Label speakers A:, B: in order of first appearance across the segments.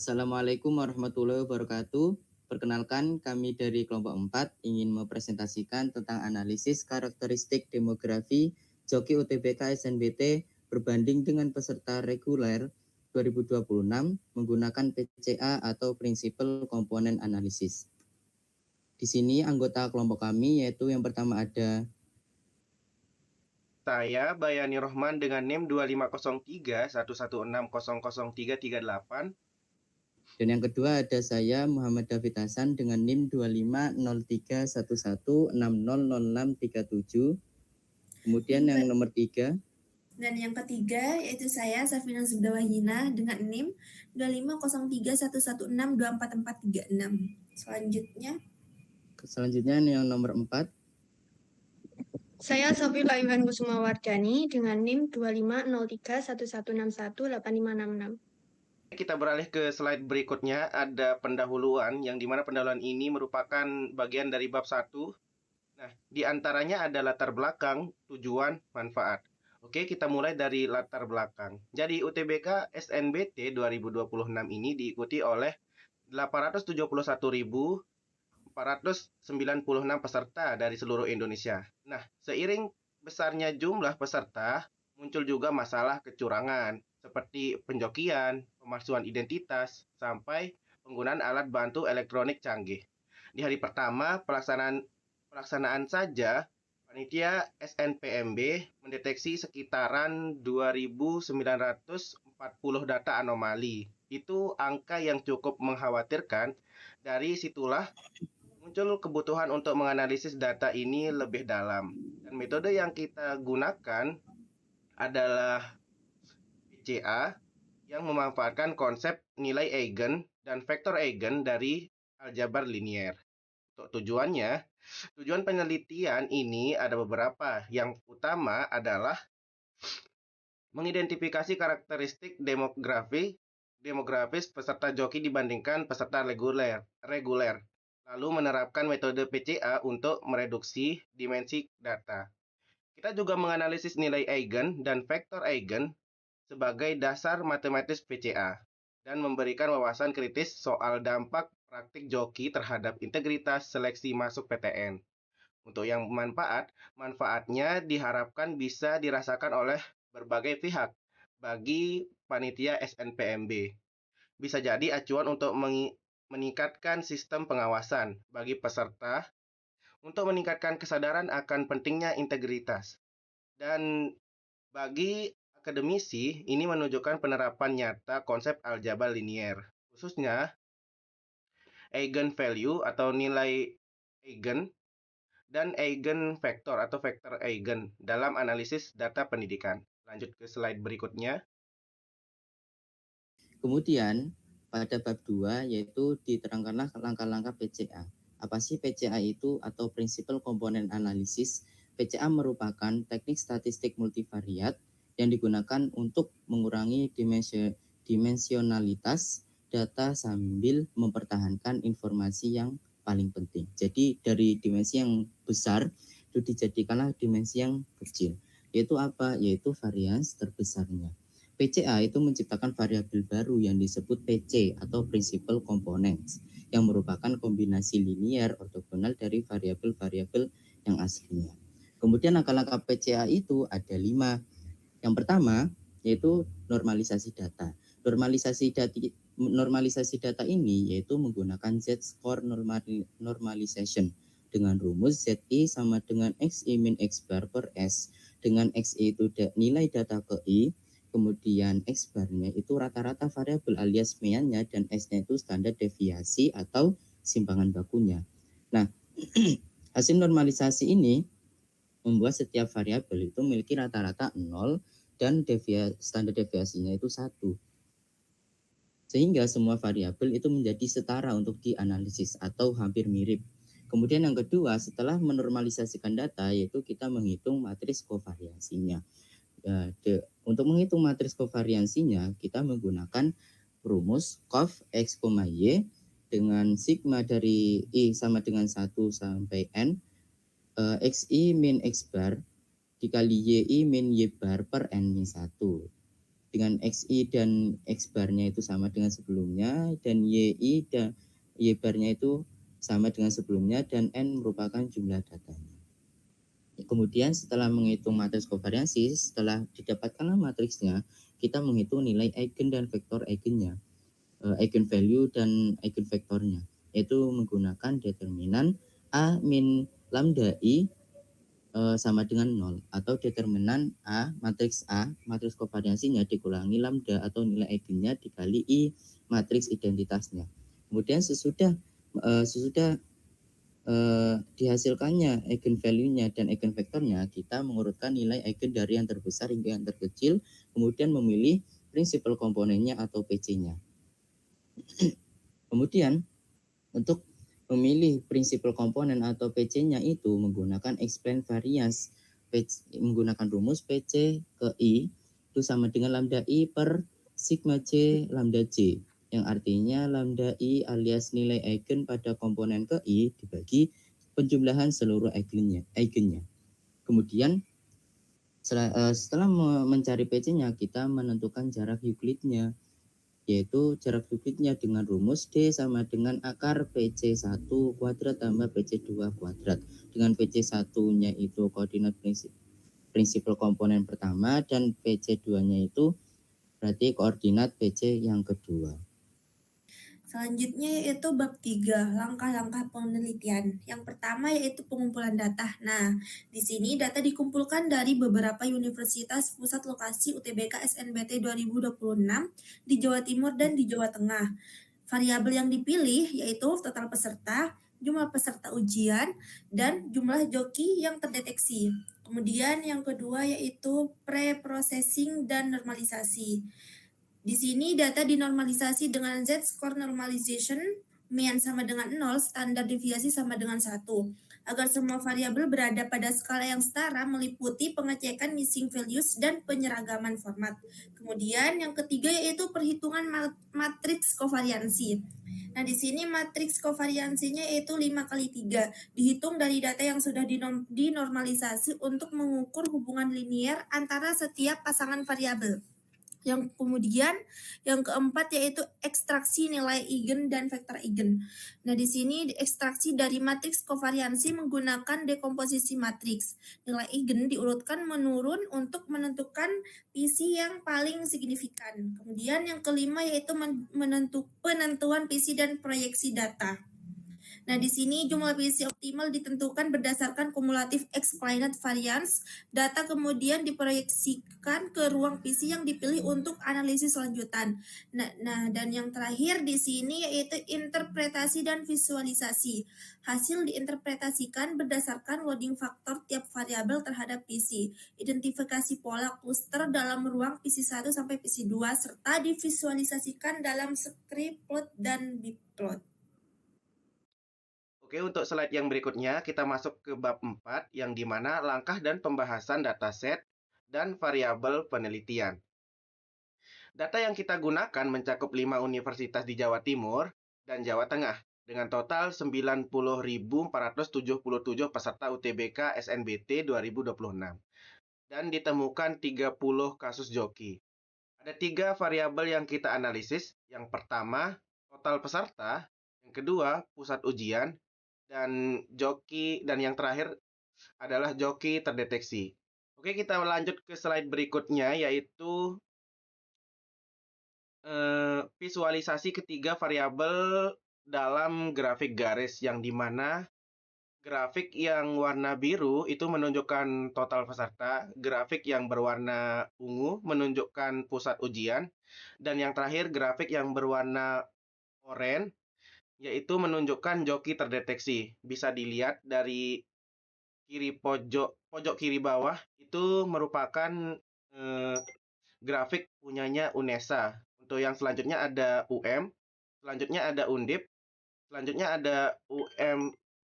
A: Assalamualaikum warahmatullahi wabarakatuh. Perkenalkan, kami dari kelompok 4 ingin mempresentasikan tentang analisis karakteristik demografi joki UTBK SNBT berbanding dengan peserta reguler 2026 menggunakan PCA atau Principal Component Analysis. Di sini anggota kelompok kami yaitu yang pertama ada
B: Saya Bayani Rohman dengan NIM 250311600338.
A: dan yang kedua ada saya Muhammad David Hasan dengan NIM 250311600637. Kemudian yang nomor 3
C: dan yang ketiga yaitu saya Safina Zubdawahyina dengan NIM 250311624436. Selanjutnya
A: yang nomor 4.
D: Saya Sofila Iwan Kusuma Wardani dengan NIM 250311618566.
B: Kita beralih ke slide berikutnya, ada pendahuluan, yang dimana pendahuluan ini merupakan bagian dari bab 1. Nah, di antaranya ada latar belakang, tujuan, manfaat. Oke, kita mulai dari latar belakang. Jadi UTBK SNBT 2026 ini diikuti oleh 871.496 peserta dari seluruh Indonesia. Nah, seiring besarnya jumlah peserta, muncul juga masalah kecurangan, seperti penjokian, pemalsuan identitas, sampai penggunaan alat bantu elektronik canggih. Di hari pertama pelaksanaan saja, panitia SNPMB mendeteksi sekitaran 2.940 data anomali. Itu angka yang cukup mengkhawatirkan. Dari situlah muncul kebutuhan untuk menganalisis data ini lebih dalam. Dan metode yang kita gunakan adalah PCA yang memanfaatkan konsep nilai eigen dan vektor eigen dari aljabar linier. Untuk tujuan penelitian ini ada beberapa. Yang utama adalah mengidentifikasi karakteristik demografis peserta joki dibandingkan peserta reguler. Lalu menerapkan metode PCA untuk mereduksi dimensi data. Kita juga menganalisis nilai eigen dan vektor eigen sebagai dasar matematis PCA dan memberikan wawasan kritis soal dampak praktik joki terhadap integritas seleksi masuk PTN. Untuk yang manfaatnya diharapkan bisa dirasakan oleh berbagai pihak bagi panitia SNPMB. Bisa jadi acuan untuk meningkatkan sistem pengawasan bagi peserta untuk meningkatkan kesadaran akan pentingnya integritas. Dan bagi akademisi, ini menunjukkan penerapan nyata konsep aljabar linier, khususnya eigen value atau nilai eigen dan eigen vektor atau vektor eigen dalam analisis data pendidikan. Lanjut ke slide berikutnya.
A: Kemudian pada bab 2 yaitu diterangkanlah langkah-langkah PCA. Apa sih PCA itu atau Principal Component Analysis? PCA merupakan teknik statistik multivariat yang digunakan untuk mengurangi dimensionalitas data sambil mempertahankan informasi yang paling penting. Jadi dari dimensi yang besar itu dijadikanlah dimensi yang kecil. Yaitu apa? Yaitu varians terbesarnya. PCA itu menciptakan variabel baru yang disebut PC atau Principal Components yang merupakan kombinasi linear ortogonal dari variabel-variabel yang aslinya. Kemudian langkah-langkah PCA itu ada 5. Yang pertama yaitu normalisasi data. Normalisasi data ini yaitu menggunakan Z-score normalization dengan rumus ZI sama dengan XI min X bar per S, dengan XI itu nilai data ke I, kemudian X barnya itu rata-rata variabel alias meannya, dan S-nya itu standar deviasi atau simpangan bakunya. Nah, hasil normalisasi ini membuat setiap variabel itu memiliki rata-rata 0 dan standar deviasinya itu 1. Sehingga semua variabel itu menjadi setara untuk dianalisis atau hampir mirip. Kemudian yang kedua, setelah menormalisasikan data yaitu kita menghitung matriks kovariansinya. Untuk menghitung matriks kovariansinya, kita menggunakan rumus cov X, Y dengan sigma dari I sama dengan 1 sampai N, XI min X bar dikali YI min Y bar per N min 1. dengan XI dan X barnya itu sama dengan sebelumnya, dan YI dan Y barnya itu sama dengan sebelumnya, dan N merupakan jumlah datanya. Kemudian setelah menghitung matriks kovariansi, setelah didapatkanlah matriksnya, kita menghitung nilai eigen dan vektor eigennya, eigenvalue dan eigenvektornya, yaitu menggunakan determinan A min lambda I sama dengan 0, atau determinan A, matriks kovariansinya dikurangi lambda atau nilai eigennya dikali I, matriks identitasnya. Kemudian sesudah dihasilkannya eigenvalue-nya dan eigenvektornya, kita mengurutkan nilai eigen dari yang terbesar hingga yang terkecil, kemudian memilih prinsipal komponennya atau PC-nya. Kemudian untuk memilih prinsipal komponen atau PC-nya itu menggunakan explain variance, menggunakan rumus PC ke I itu sama dengan lambda I per sigma J lambda J, yang artinya lambda I alias nilai eigen pada komponen ke I dibagi penjumlahan seluruh eigennya. Kemudian setelah mencari PC-nya, kita menentukan jarak Euclidnya, yaitu jarak Euclidnya dengan rumus D sama dengan akar PC1 kuadrat tambah PC2 kuadrat, dengan PC1-nya itu koordinat prinsipal komponen pertama, dan PC2-nya itu berarti koordinat PC yang kedua.
C: Selanjutnya yaitu bab 3, langkah-langkah penelitian. Yang pertama yaitu pengumpulan data. Nah, di sini data dikumpulkan dari beberapa universitas pusat lokasi UTBK SNBT 2026 di Jawa Timur dan di Jawa Tengah. Variabel yang dipilih yaitu total peserta, jumlah peserta ujian, dan jumlah joki yang terdeteksi. Kemudian yang kedua yaitu pre-processing dan normalisasi. Di sini data dinormalisasi dengan Z-score normalization, mean sama dengan 0, standar deviasi sama dengan 1. Agar semua variabel berada pada skala yang setara meliputi pengecekan missing values dan penyeragaman format. Kemudian yang ketiga yaitu perhitungan matriks kovariansi. Nah, di sini matriks kovariansinya yaitu 5x3, dihitung dari data yang sudah dinormalisasi untuk mengukur hubungan linier antara setiap pasangan variabel. Yang kemudian yang keempat yaitu ekstraksi nilai eigen dan vektor eigen. Nah, di sini ekstraksi dari matriks kovariansi menggunakan dekomposisi matriks. Nilai eigen diurutkan menurun untuk menentukan PC yang paling signifikan. Kemudian yang kelima yaitu penentuan PC dan proyeksi data. Nah, di sini jumlah PC optimal ditentukan berdasarkan kumulatif explained variance. Data kemudian diproyeksikan ke ruang PC yang dipilih untuk analisis lanjutan. Nah, dan yang terakhir di sini yaitu interpretasi dan visualisasi. Hasil diinterpretasikan berdasarkan loading faktor tiap variabel terhadap PC, identifikasi pola cluster dalam ruang PC1 sampai PC2, serta divisualisasikan dalam script plot dan bplot.
B: Oke, untuk slide yang berikutnya kita masuk ke bab 4 yang dimana langkah dan pembahasan dataset dan variabel penelitian. Data yang kita gunakan mencakup 5 universitas di Jawa Timur dan Jawa Tengah dengan total 90.477 peserta UTBK SNBT 2026 dan ditemukan 30 kasus joki. Ada 3 variabel yang kita analisis. Yang pertama, total peserta, yang kedua, pusat ujian, dan joki, dan yang terakhir adalah joki terdeteksi. Oke, kita lanjut ke slide berikutnya, yaitu visualisasi ketiga variabel dalam grafik garis, yang dimana grafik yang warna biru itu menunjukkan total peserta, grafik yang berwarna ungu menunjukkan pusat ujian, dan yang terakhir grafik yang berwarna oranye yaitu menunjukkan joki terdeteksi. Bisa dilihat dari kiri pojok kiri bawah itu merupakan grafik punyanya UNESA. Untuk yang selanjutnya ada selanjutnya ada Undip, selanjutnya ada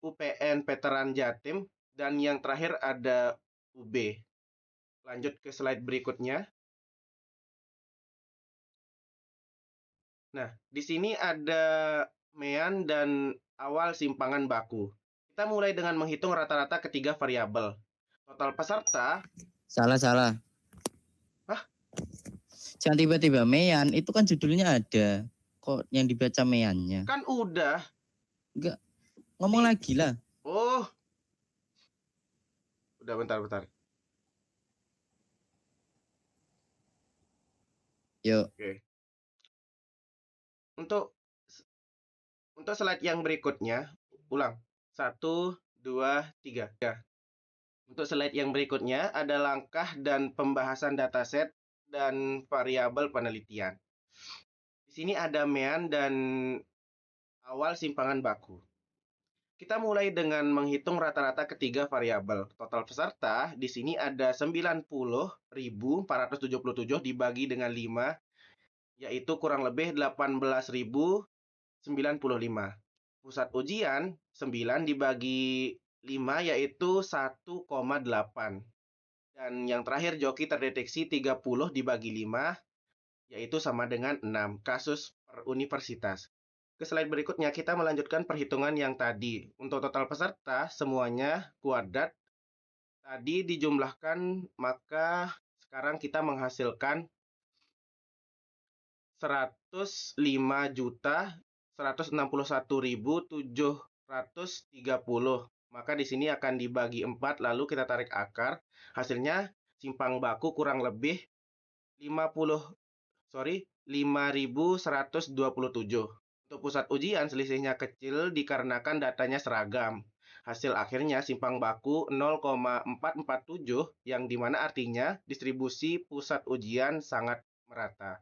B: UPN Veteran Jatim, dan yang terakhir ada UB. Lanjut ke slide berikutnya. Nah, di sini ada mean dan awal simpangan baku. Kita mulai dengan menghitung rata-rata ketiga variabel. Total peserta.
A: Salah.
B: Hah?
A: Jangan tiba-tiba Mean, itu kan judulnya ada. Kok yang dibaca Meannya?
B: Kan udah.
A: Enggak. Ngomong lagi lah.
B: Oh. Udah bentar.
A: Yuk.
B: Oke. Untuk slide yang berikutnya, ulang. 1, 2, 3. Untuk slide yang berikutnya ada langkah dan pembahasan dataset dan variabel penelitian. Di sini ada Mean dan awal simpangan baku. Kita mulai dengan menghitung rata-rata ketiga variabel. Total peserta di sini ada 90.477 dibagi dengan 5, yaitu kurang lebih 18.095. Pusat ujian 9 dibagi 5 yaitu 1,8. Dan yang terakhir joki terdeteksi 30 dibagi 5 yaitu sama dengan 6 kasus per universitas. Ke slide berikutnya kita melanjutkan perhitungan yang tadi. Untuk total peserta semuanya kuadrat tadi dijumlahkan, maka sekarang kita menghasilkan 105.161.730. Maka di sini akan dibagi 4 lalu kita tarik akar. Hasilnya simpang baku kurang lebih 5.127. Untuk pusat ujian selisihnya kecil dikarenakan datanya seragam. Hasil akhirnya simpang baku 0,447 yang dimana artinya distribusi pusat ujian sangat merata.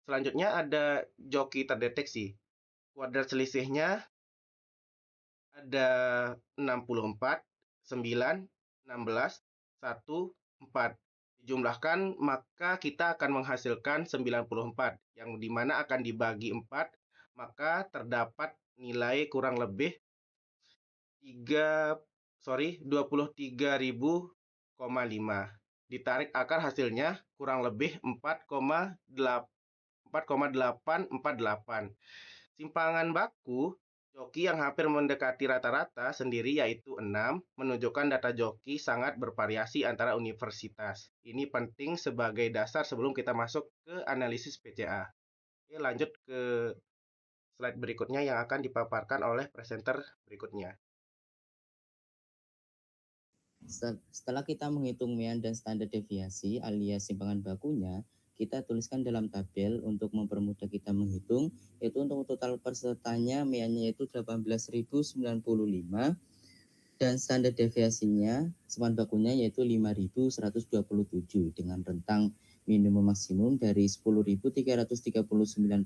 B: Selanjutnya ada joki terdeteksi. Kuadrat selisihnya ada 64, 9, 16, 1, 4. Dijumlahkan maka kita akan menghasilkan 94 yang dimana akan dibagi 4, maka terdapat nilai kurang lebih 23.000,5. Ditarik akar hasilnya kurang lebih 4,848. Simpangan baku joki yang hampir mendekati rata-rata sendiri yaitu 6 menunjukkan data joki sangat bervariasi antara universitas. Ini penting sebagai dasar sebelum kita masuk ke analisis PCA. Oke, lanjut ke slide berikutnya yang akan dipaparkan oleh presenter berikutnya.
A: Setelah kita menghitung Mean dan standar deviasi alias simpangan bakunya, kita tuliskan dalam tabel untuk mempermudah kita menghitung. Itu untuk total pesertanya Meannya yaitu 18.095 dan standar deviasinya simpangan bakunya yaitu 5.127 dengan rentang minimum maksimum dari 10.339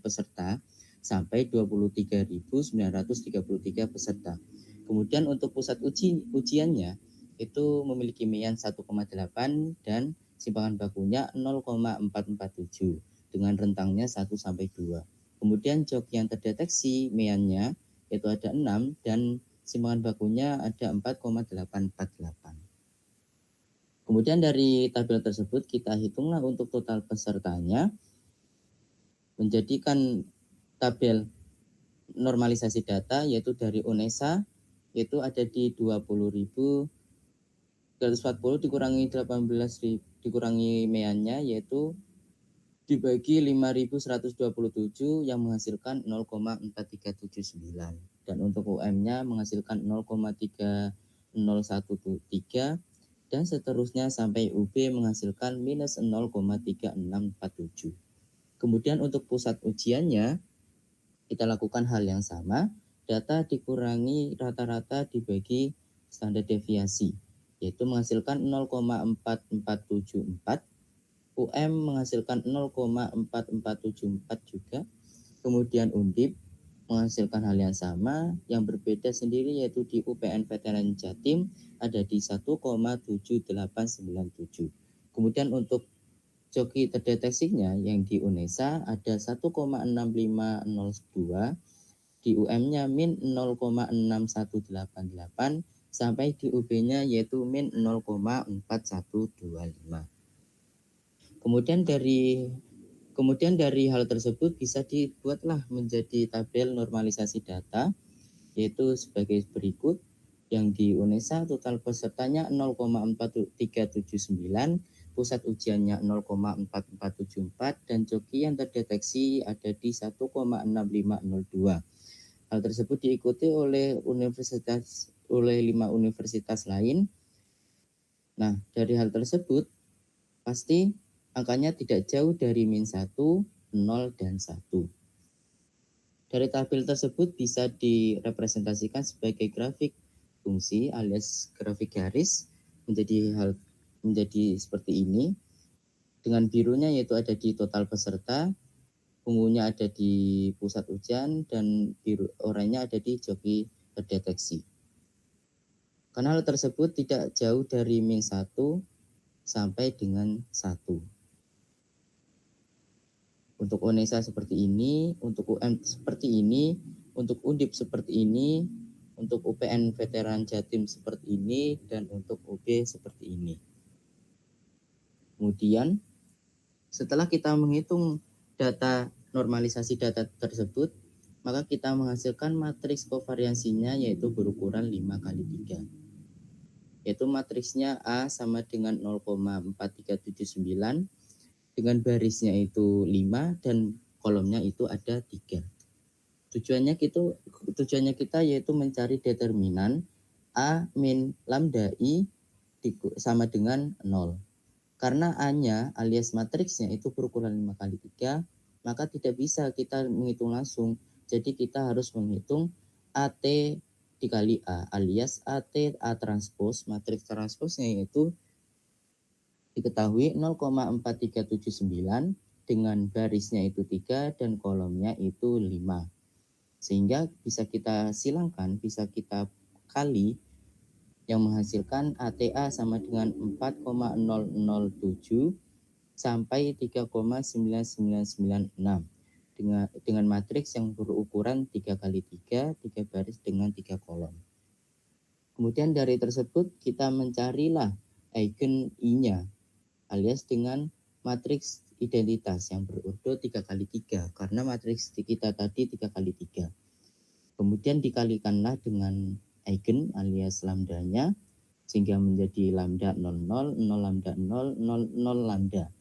A: peserta sampai 23.933 peserta. Kemudian untuk pusat ujiannya itu memiliki Mean 1,8 dan simpangan bakunya 0,447 dengan rentangnya 1 sampai 2. Kemudian joki yang terdeteksi Meannya itu ada 6 dan simpangan bakunya ada 4,848. Kemudian dari tabel tersebut kita hitunglah untuk total pesertanya, menjadikan tabel normalisasi data yaitu dari UNESA itu ada di 20.340 dikurangi 18.000 dikurangi Meannya yaitu dibagi 5.127 yang menghasilkan 0,4379 dan untuk UM-nya menghasilkan 0,3013 dan seterusnya sampai UB menghasilkan minus 0,3647. Kemudian untuk pusat ujiannya kita lakukan hal yang sama, data dikurangi rata-rata dibagi standar deviasi, yaitu menghasilkan 0,4474, UM menghasilkan 0,4474 juga, kemudian Undip menghasilkan hal yang sama, yang berbeda sendiri yaitu di UPN Veteran Jatim ada di 1,7897. Kemudian untuk joki terdeteksinya yang di UNESA ada 1,6502, di UM-nya min 0,6188 sampai di UB-nya yaitu min 0,4125. Kemudian dari hal tersebut bisa dibuatlah menjadi tabel normalisasi data yaitu sebagai berikut. Yang di UNESA total pesertanya 0,4379, pusat ujiannya 0,4474 dan joki yang terdeteksi ada di 1,6502. Hal tersebut diikuti oleh 5 universitas lain. Nah, dari hal tersebut pasti angkanya tidak jauh dari -1, 0, dan 1. Dari tabel tersebut bisa direpresentasikan sebagai grafik fungsi alias grafik garis menjadi seperti ini. Dengan birunya yaitu ada di total peserta, ungunya ada di pusat ujian, dan biru oranye ada di joki terdeteksi. Karena hal tersebut tidak jauh dari -1 sampai dengan 1. Untuk UNESA seperti ini, untuk UM seperti ini, untuk Undip seperti ini, untuk UPN Veteran Jatim seperti ini, dan untuk UB seperti ini. Kemudian setelah kita menghitung data normalisasi data tersebut, maka kita menghasilkan matriks kovariansinya yaitu berukuran 5x3. Yaitu matriksnya A sama dengan 0,4379 dengan barisnya itu 5 dan kolomnya itu ada 3. Tujuannya kita yaitu mencari determinan A min lambda I sama dengan 0. Karena A-nya alias matriksnya itu berukuran 5x3, maka tidak bisa kita menghitung langsung. Jadi kita harus menghitung AT dikali A alias AT A transpose. Matriks transposnya yaitu diketahui 0,4379 dengan barisnya itu 3 dan kolomnya itu 5. Sehingga bisa kita silangkan, bisa kita kali yang menghasilkan ATA sama dengan 4,007 sampai 3,9996 dengan matriks yang berukuran 3x3, 3 baris dengan 3 kolom. Kemudian dari tersebut kita mencarilah eigen I-nya alias dengan matriks identitas yang berurut 3x3 karena matriks kita tadi 3x3. Kemudian dikalikanlah dengan eigen alias lambdanya sehingga menjadi lambda 00, 0 lambda 0, 0, 0 lambda.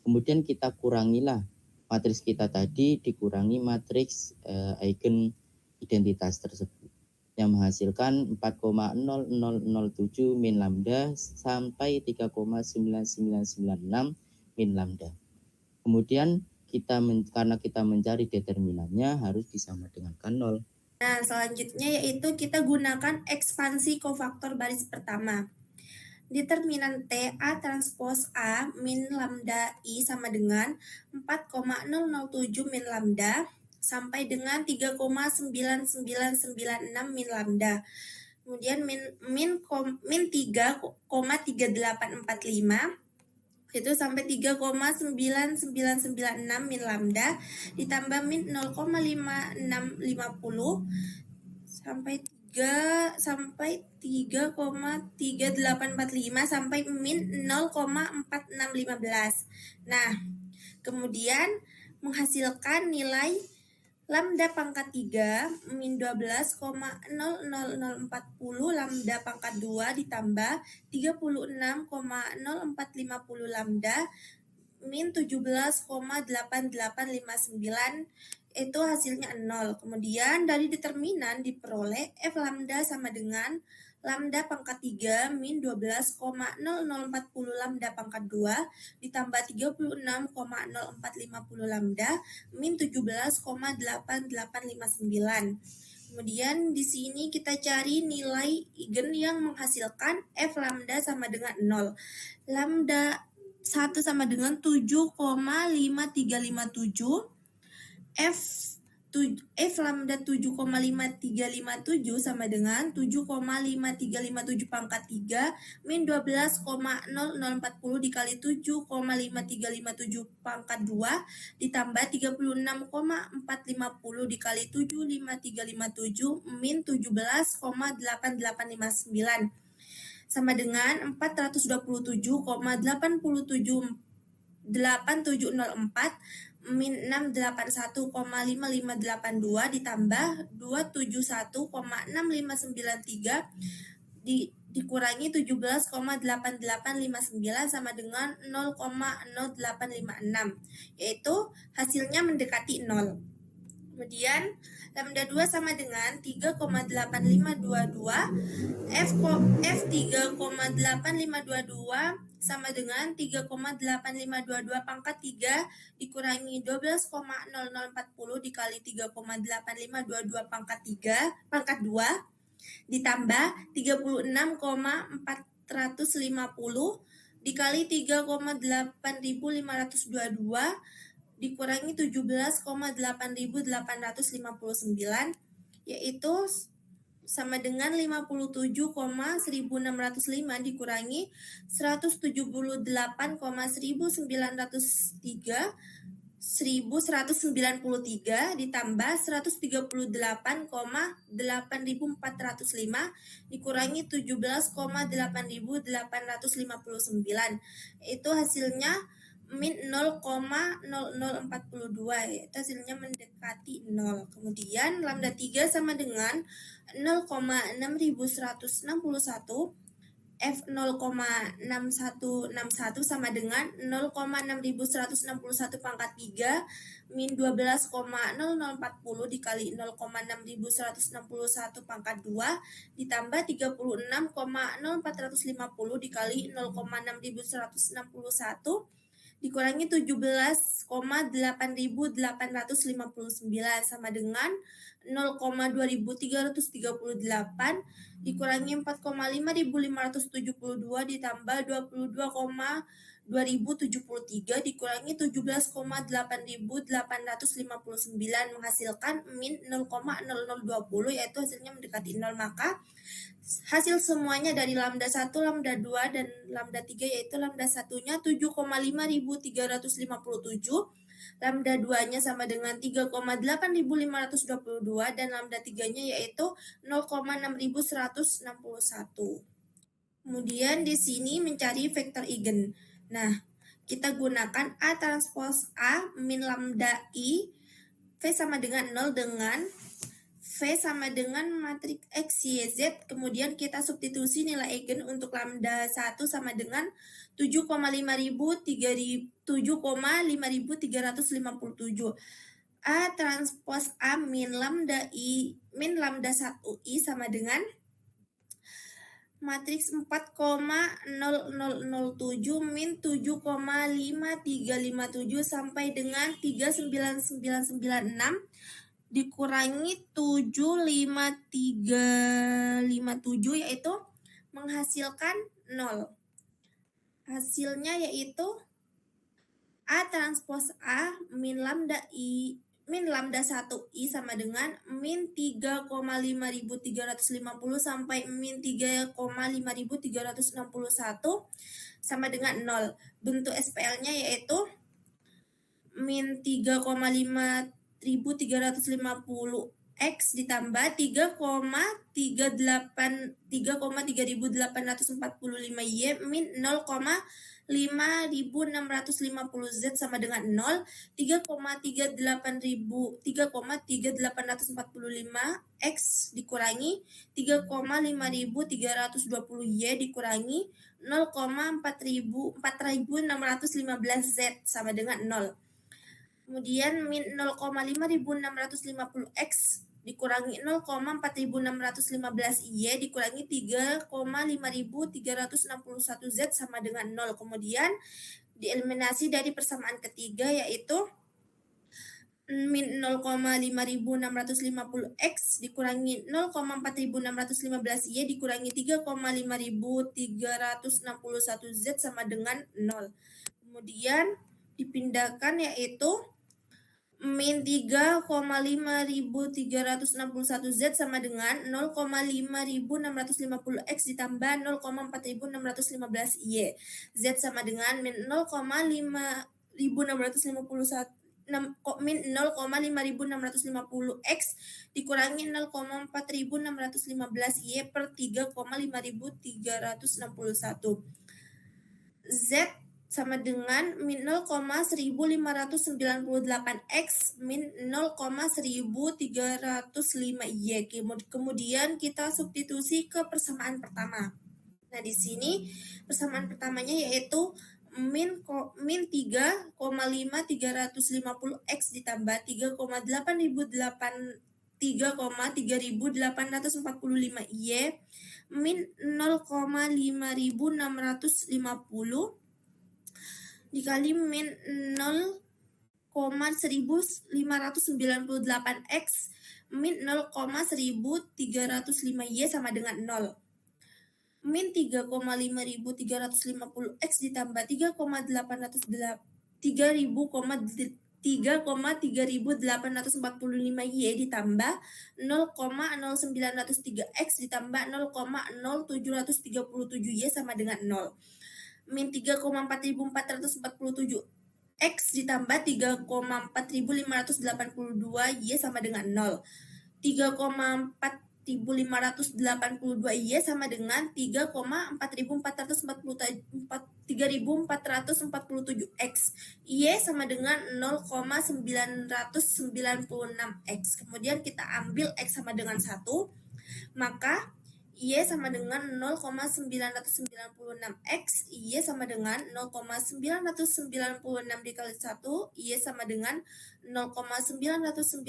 A: Kemudian kita kurangilah matriks kita tadi dikurangi matriks eigen identitas tersebut yang menghasilkan 4,0007 min lambda sampai 3,9996 min lambda. Kemudian karena kita mencari determinannya harus disama dengan 0.
C: Nah, selanjutnya yaitu kita gunakan ekspansi kofaktor baris pertama. Determinan T A transpose A min lambda I sama dengan 4,007 min lambda sampai dengan 3,9996 min lambda. Kemudian min 3,3845 itu sampai 3,9996 min lambda ditambah min 0,5650 sampai 3,3845 sampai min 0,4615. Nah, kemudian menghasilkan nilai lambda pangkat 3 min 12,00040 lambda pangkat 2 ditambah 36,0450 lambda min 17,8859 itu hasilnya 0. Kemudian dari determinan diperoleh F lambda sama dengan lambda pangkat 3 min 12,0040 lambda pangkat 2 ditambah 36,0450 lambda min 17,8859. Kemudian di sini kita cari nilai eigen yang menghasilkan F lambda sama dengan 0. Lambda 1 sama dengan 7,5357. F lambda 7,5357 sama dengan 7,5357 pangkat 3 min 12,0040 dikali 7,5357 pangkat 2 ditambah 36,450 dikali 7,5357 min 17,8859 sama dengan 427,8704 min 681,5582 ditambah 271,6593 dikurangi 17,8859 sama dengan 0,0856, yaitu hasilnya mendekati 0. Kemudian lambda 2 sama dengan 3,8522, F 3,8522 sama dengan 3,8522 pangkat 3 dikurangi 12,0040 dikali 3,8522 pangkat 2 ditambah 36,450 dikali 3,8522 dikurangi 17,8859, yaitu sama dengan 57,1605 dikurangi 178,1903 1193 ditambah 138,8405 dikurangi 17,8859, itu hasilnya min 0,0042, yaitu hasilnya mendekati 0. Kemudian lambda 3 sama dengan 0,6161, F 0,6161 sama dengan 0,6161 pangkat 3 min 12,0040 dikali 0,6161 pangkat 2 ditambah 36,0450 dikali 0,6161 dikurangi 17,8859 sama dengan 0,2338 dikurangi 4,5572 ditambah 22,2073 dikurangi 17,8859 menghasilkan min 0,0020, yaitu hasilnya mendekati 0. Maka hasil semuanya dari lambda 1, lambda 2, dan lambda 3, yaitu lambda 1-nya 7,5357, lambda 2-nya sama dengan 3,8522, dan lambda 3-nya yaitu 0,6161. Kemudian di sini mencari vektor eigen. Nah, kita gunakan A transpos A min lambda I, V sama dengan 0 dengan V sama dengan matriks X, Y, Z. Kemudian kita substitusi nilai eigen untuk lambda 1 sama dengan 7,5357. A transpos A min lambda 1 I sama dengan matriks 4,0007 min 7,5357 sampai dengan 39996 dikurangi 75357, yaitu menghasilkan 0. Hasilnya yaitu A transpos A min lambda 1I sama dengan min 3,5350 sampai min 3,5361 sama dengan 0. Bentuk SPL-nya yaitu min 3,5350 X ditambah 3,3845 Y min 0,5650 Z sama dengan 0, 3,3845 X dikurangi 3,5320 Y dikurangi 0,4615 Z sama dengan 0. Kemudian min 0,5650 X dikurangi 0,4615 Y dikurangi 3,5361 Z sama dengan 0. Kemudian dieliminasi dari persamaan ketiga, yaitu min 0,5650 X dikurangi 0,4615 Y dikurangi 3,5361 Z sama dengan 0. Kemudian dipindahkan, yaitu min 3,5361 Z sama dengan 0,5650 X ditambah 0,4615 Y. Z sama dengan min 0,5650 X dikurangi 0,4615 Y per 3,5361. Z sama dengan min 0,1598 X min 0,1305 Y. Kemudian kita substitusi ke persamaan pertama. Nah, di sini persamaan pertamanya yaitu min 3,5350 X ditambah 3,3845 Y min 0,5650 dikali min 0,1598 X min 0,1305 Y sama dengan 0. Min 3,5350 X ditambah 3,3845 Y ditambah 0,0903 X ditambah 0,0737 Y sama dengan 0. Min 3,4447 X ditambah 3,4582 Y sama dengan 0. 3,4582 Y sama dengan 3,4447 X. Y sama dengan 0,996 X. Kemudian kita ambil X sama dengan 1, maka Y sama dengan 0,996 X. Y sama dengan 0,996 dikali 1. Y sama dengan 0,996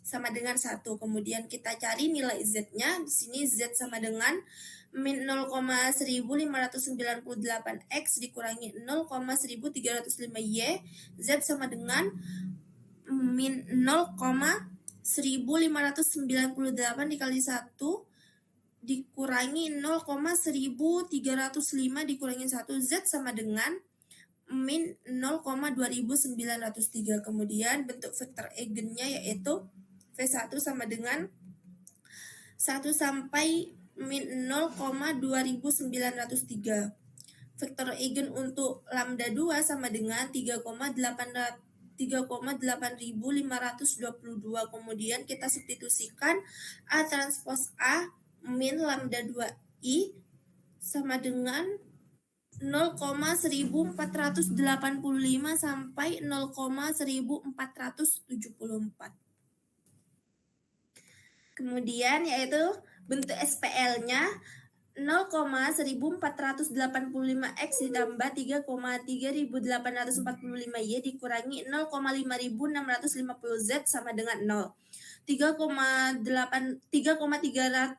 C: sama dengan 1. Kemudian kita cari nilai Z-nya. Di sini Z sama dengan min 0,1598 X dikurangi 0,1305 Y. Z sama dengan min 0,1598 dikali 1 dikurangi 0,1305 dikurangi 1. Z sama dengan min 0,2903. Kemudian bentuk vektor eigennya yaitu V1 sama dengan 1 sampai min 0,2903. Vektor eigen untuk lambda 2 sama dengan 3,8522. Kemudian kita substitusikan A transpos A min lambda 2i sama dengan 0,1485 sampai 0,1474. Kemudian yaitu bentuk SPL-nya 0,1485 X ditambah 3,3845 Y dikurangi 0,5650 Z sama dengan 0. 3,3845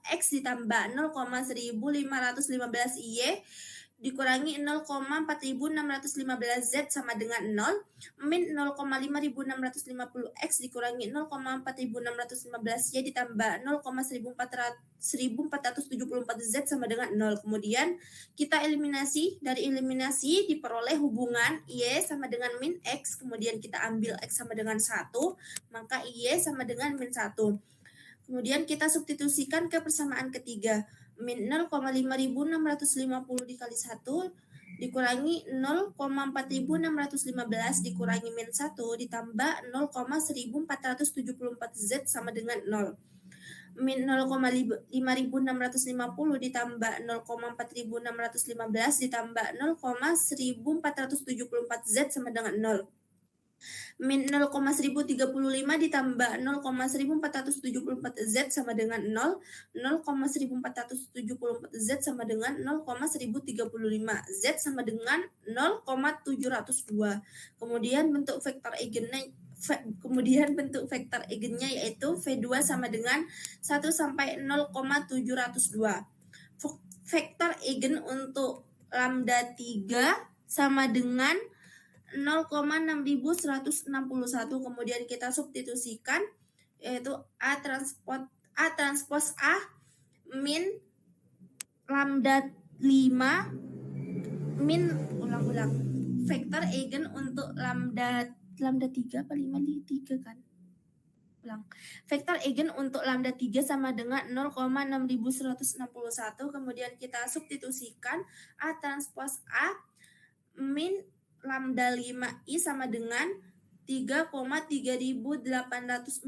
C: X ditambah 0,1515 Y dikurangi 0,4615 Z sama dengan 0. Min 0,5650 X dikurangi 0,4615 Y ditambah 0,1474 Z sama dengan 0. Kemudian kita eliminasi. Dari eliminasi diperoleh hubungan Y sama dengan min X. Kemudian kita ambil X sama dengan 1. Maka Y sama dengan min 1. Kemudian kita substitusikan ke persamaan ketiga. Min 0,5650 dikali 1 dikurangi 0,4615 dikurangi min 1 ditambah 0,1474 Z sama dengan 0. Min 0,5650 ditambah 0,4615 ditambah 0,1474 Z sama dengan 0. Min 0,1035 ditambah 0,1474 Z sama dengan 0. 0,1474 Z sama dengan 0,1035. Z sama dengan 0,702. Kemudian bentuk vektor eigennya yaitu V2 sama dengan 1 sampai 0,702. Vektor eigen untuk lambda 3 sama dengan 0,6161. Kemudian kita substitusikan yaitu A transpos A min lambda 5 min vektor eigen untuk lambda 3 apa 5 3 kan? Vektor eigen untuk lambda 3 sama dengan 0,6161. Kemudian kita substitusikan A transpos A min lambda 5i sama dengan 3,3846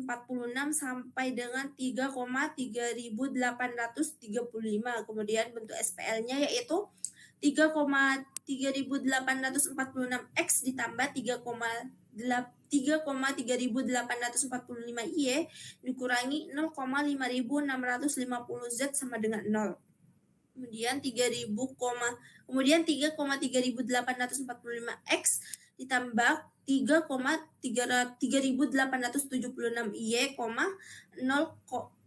C: sampai dengan 3,3835. Kemudian bentuk SPL-nya yaitu 3,3846 X ditambah 3,3845 Y dikurangi 0,5650 Z sama dengan 0. Kemudian 3,3845 X ditambah 3,3876 Y, 0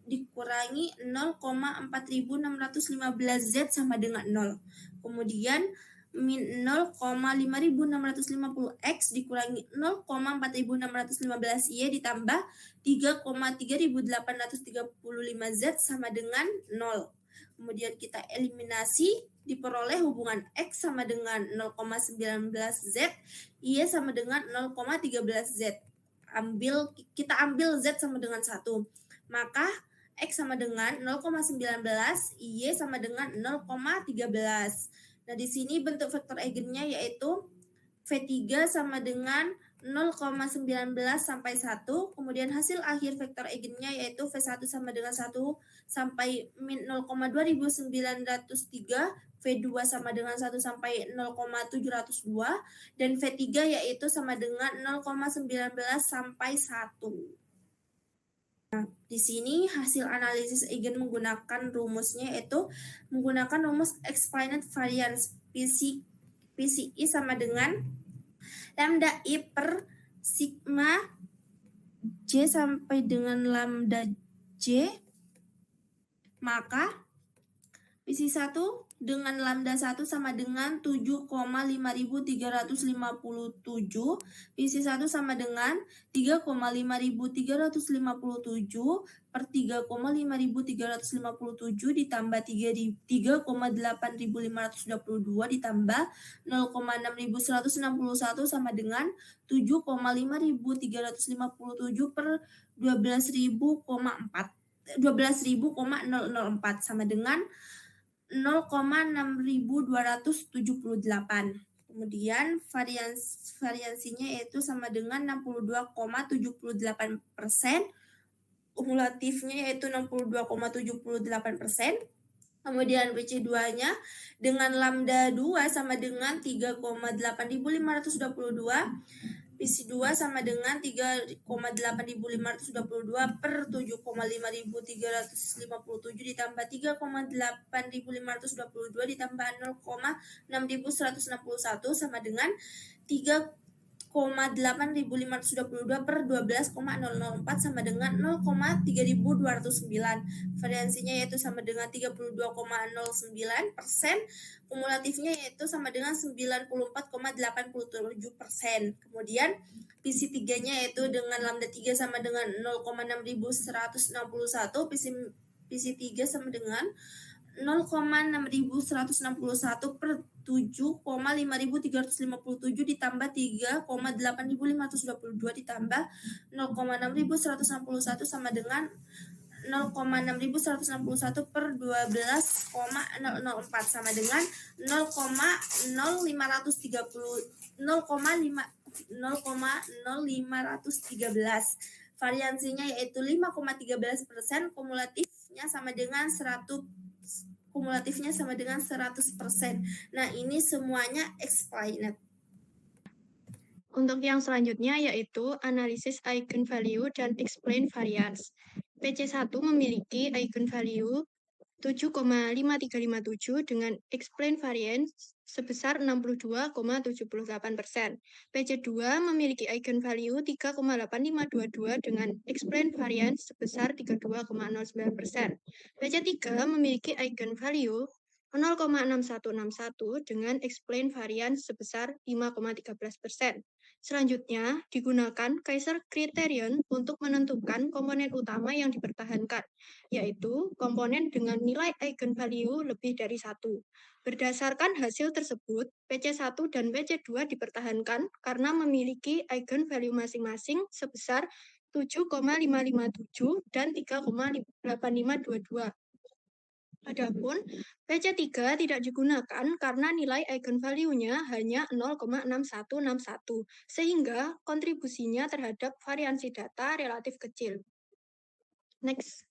C: dikurangi 0,4615 Z sama dengan 0. Kemudian min 0,5650 X dikurangi 0,4615 Y ditambah 3,3835 Z sama dengan 0. Kemudian kita eliminasi, diperoleh hubungan X sama dengan 0,19 Z, Y sama dengan 0,13 Z. Kita ambil Z sama dengan 1. Maka X sama dengan 0,19, Y sama dengan 0,13. Nah, di sini bentuk vektor eigennya yaitu V3 sama dengan 0,19 sampai 1, kemudian hasil akhir vektor eigennya yaitu V1 sama dengan 1 sampai min 0,2903, V2 sama dengan 1 sampai 0,702, dan V3 yaitu sama dengan 0,19 sampai 1. Nah, di sini hasil analisis eigen menggunakan rumusnya yaitu menggunakan rumus explained variance PCI sama dengan lambda I per sigma J sampai dengan lambda J, maka PC1 dengan lambda 1 sama dengan 7,5357, PC1 sama dengan 3,5357 per 3,5357 ditambah 3,8522 ditambah 0,6161 sama dengan 7,5357 per 12.000,4 sama dengan 0,6278. Kemudian variansinya yaitu sama dengan 62,78%, kumulatifnya yaitu 62,78%. Kemudian PC2-nya dengan lambda 2 sama dengan 3,8522, PC2 sama dengan 3,8522 per 7,5357 ditambah 3,8522 ditambah 0,6161 sama dengan 3,8522 per 12,004 sama dengan 0,3209. Variansinya yaitu sama dengan 32,09%, kumulatifnya yaitu sama dengan 94,87%. Kemudian PC3-nya yaitu dengan lambda 3 sama dengan 0,6161, PC3 sama dengan 0,6161 per 7,5357 ditambah 3,8522 ditambah 0,6161 sama dengan 0,6161 per 12,004 sama dengan 0,0513. Variansinya yaitu 5,13%, kumulatifnya sama dengan 100%. Nah, ini semuanya explained.
D: Untuk yang selanjutnya yaitu analisis eigenvalue dan explain variance. PC1 memiliki eigenvalue 7,5357 dengan explain variance sebesar 62,78%. PC2 memiliki eigenvalue 3,8522 dengan explain variance sebesar 32,09%. PC3 memiliki eigenvalue 0,6161 dengan explain variance sebesar 5,13%. Selanjutnya, digunakan Kaiser criterion untuk menentukan komponen utama yang dipertahankan, yaitu komponen dengan nilai eigenvalue lebih dari 1. Berdasarkan hasil tersebut, PC1 dan PC2 dipertahankan karena memiliki eigenvalue masing-masing sebesar 7,557 dan 3,8522. Adapun PC3 tidak digunakan karena nilai eigenvalue-nya hanya 0,6161, sehingga kontribusinya terhadap variansi data relatif kecil. Next.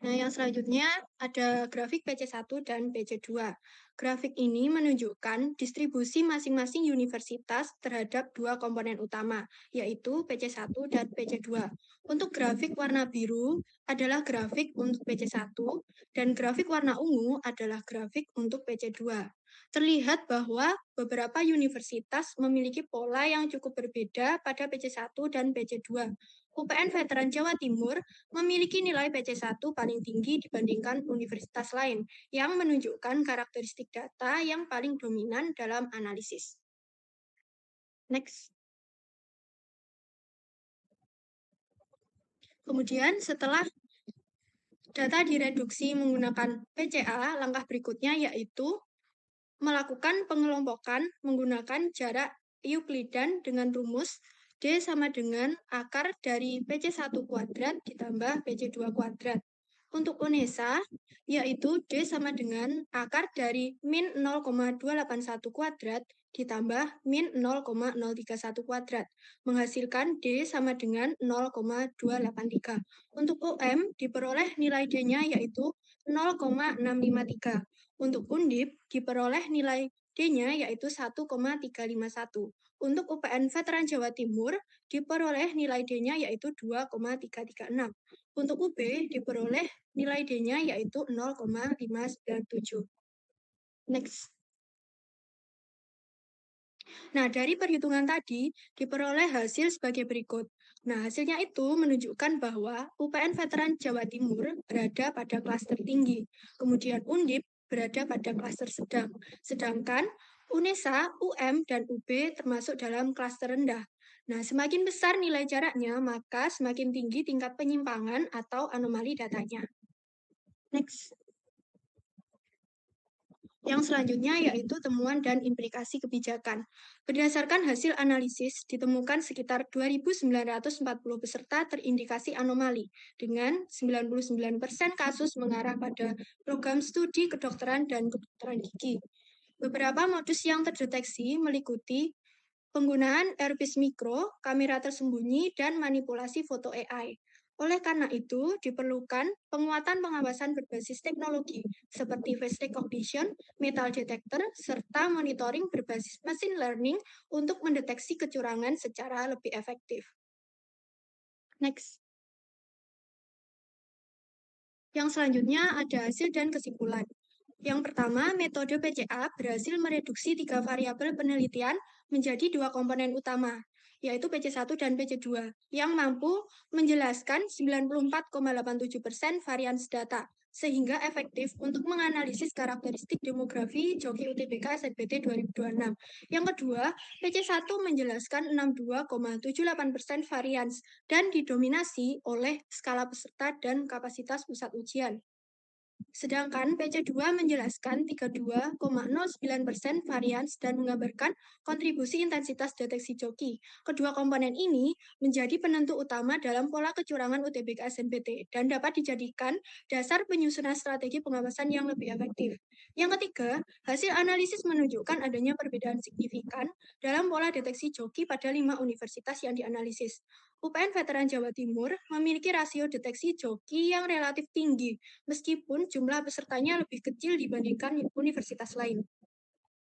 D: Nah, yang selanjutnya ada grafik PC1 dan PC2. Grafik ini menunjukkan distribusi masing-masing universitas terhadap dua komponen utama, yaitu PC1 dan PC2. Untuk grafik warna biru adalah grafik untuk PC1, dan grafik warna ungu adalah grafik untuk PC2. Terlihat bahwa beberapa universitas memiliki pola yang cukup berbeda pada PC1 dan PC2. UPN Veteran Jawa Timur memiliki nilai PC1 paling tinggi dibandingkan universitas lain, yang menunjukkan karakteristik data yang paling dominan dalam analisis. Next. Kemudian setelah data direduksi menggunakan PCA, langkah berikutnya yaitu melakukan pengelompokan menggunakan jarak Euklidan dengan rumus D sama dengan akar dari PC1 kuadrat ditambah PC2 kuadrat. Untuk UNESA, yaitu D sama dengan akar dari min 0,281 kuadrat ditambah min 0,031 kuadrat, menghasilkan D sama dengan 0,283. Untuk UM, diperoleh nilai D-nya yaitu 0,653. Untuk Undip, diperoleh nilai D-nya yaitu 1,351. Untuk UPN Veteran Jawa Timur, diperoleh nilai D-nya yaitu 2,336. Untuk UB, diperoleh nilai D-nya yaitu 0,597. Next. Nah, dari perhitungan tadi, diperoleh hasil sebagai berikut. Nah, hasilnya itu menunjukkan bahwa UPN Veteran Jawa Timur berada pada klaster tinggi. Kemudian Undip berada pada klaster sedang. Sedangkan UNESA, UM, dan UB termasuk dalam klaster rendah. Nah, semakin besar nilai jaraknya, maka semakin tinggi tingkat penyimpangan atau anomali datanya. Next. Yang selanjutnya yaitu temuan dan implikasi kebijakan. Berdasarkan hasil analisis, ditemukan sekitar 2.940 peserta terindikasi anomali, dengan 99% kasus mengarah pada program studi kedokteran dan kedokteran gigi. Beberapa modus yang terdeteksi meliputi penggunaan earpiece mikro, kamera tersembunyi, dan manipulasi foto AI. Oleh karena itu, diperlukan penguatan pengawasan berbasis teknologi seperti face recognition, metal detector, serta monitoring berbasis machine learning untuk mendeteksi kecurangan secara lebih efektif. Next. Yang selanjutnya ada hasil dan kesimpulan. Yang pertama, metode PCA berhasil mereduksi 3 variabel penelitian menjadi 2 komponen utama, yaitu PC1 dan PC2, yang mampu menjelaskan 94,87% varians data, sehingga efektif untuk menganalisis karakteristik demografi Joki UTBK SNBT 2026. Yang kedua, PC1 menjelaskan 62,78% varians dan didominasi oleh skala peserta dan kapasitas pusat ujian. Sedangkan PC2 menjelaskan 32,09% varians dan menggambarkan kontribusi intensitas deteksi joki. Kedua komponen ini menjadi penentu utama dalam pola kecurangan UTBK SNBT dan dapat dijadikan dasar penyusunan strategi pengawasan yang lebih efektif. Yang ketiga, hasil analisis menunjukkan adanya perbedaan signifikan dalam pola deteksi joki pada 5 universitas yang dianalisis. UPN Veteran Jawa Timur memiliki rasio deteksi joki yang relatif tinggi, meskipun jumlah pesertanya lebih kecil dibandingkan universitas lain.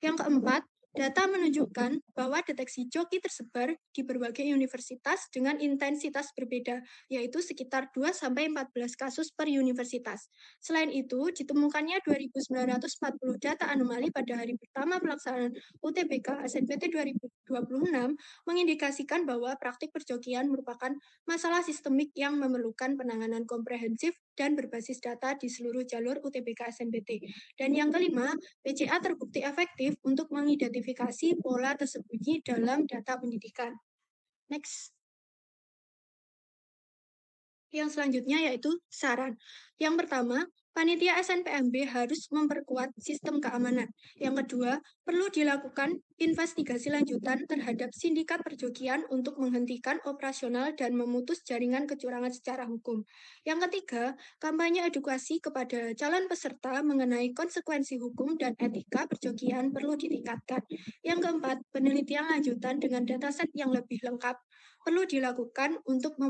D: Yang keempat, data menunjukkan bahwa deteksi joki tersebar di berbagai universitas dengan intensitas berbeda, yaitu sekitar 2-14 kasus per universitas. Selain itu, ditemukannya 2.940 data anomali pada hari pertama pelaksanaan UTBK SNBT 2026 mengindikasikan bahwa praktik perjokian merupakan masalah sistemik yang memerlukan penanganan komprehensif dan berbasis data di seluruh jalur UTBK SNBT. Dan yang kelima, PCA terbukti efektif untuk mengidentifikasi pola tersembunyi dalam data pendidikan. Next. Yang selanjutnya yaitu saran. Yang pertama, panitia SNPMB harus memperkuat sistem keamanan. Yang kedua, perlu dilakukan investigasi lanjutan terhadap sindikat perjokian untuk menghentikan operasional dan memutus jaringan kecurangan secara hukum. Yang ketiga, kampanye edukasi kepada calon peserta mengenai konsekuensi hukum dan etika perjokian perlu ditingkatkan. Yang keempat, penelitian lanjutan dengan dataset yang lebih lengkap perlu dilakukan untuk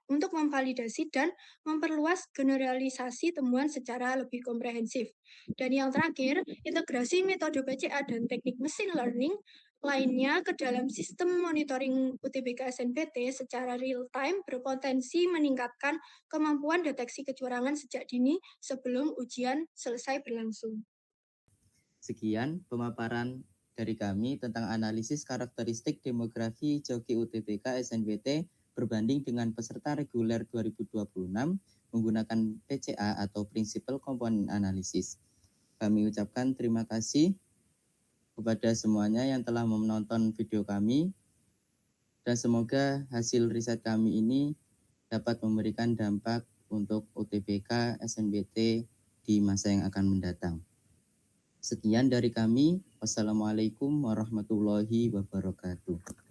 D: untuk memvalidasi dan memperluas generalisasi temuan secara lebih komprehensif. Dan yang terakhir, integrasi metode PCA dan teknik machine learning lainnya ke dalam sistem monitoring UTBK SNBT secara real-time berpotensi meningkatkan kemampuan deteksi kecurangan sejak dini sebelum ujian selesai berlangsung.
A: Sekian pemaparan dari kami tentang analisis karakteristik demografi Joki UTBK SNBT berbanding dengan peserta reguler 2026 menggunakan PCA atau Principal Component Analysis. Kami ucapkan terima kasih kepada semuanya yang telah menonton video kami, dan semoga hasil riset kami ini dapat memberikan dampak untuk UTBK SNBT di masa yang akan mendatang. Sekian dari kami. Wassalamualaikum warahmatullahi wabarakatuh.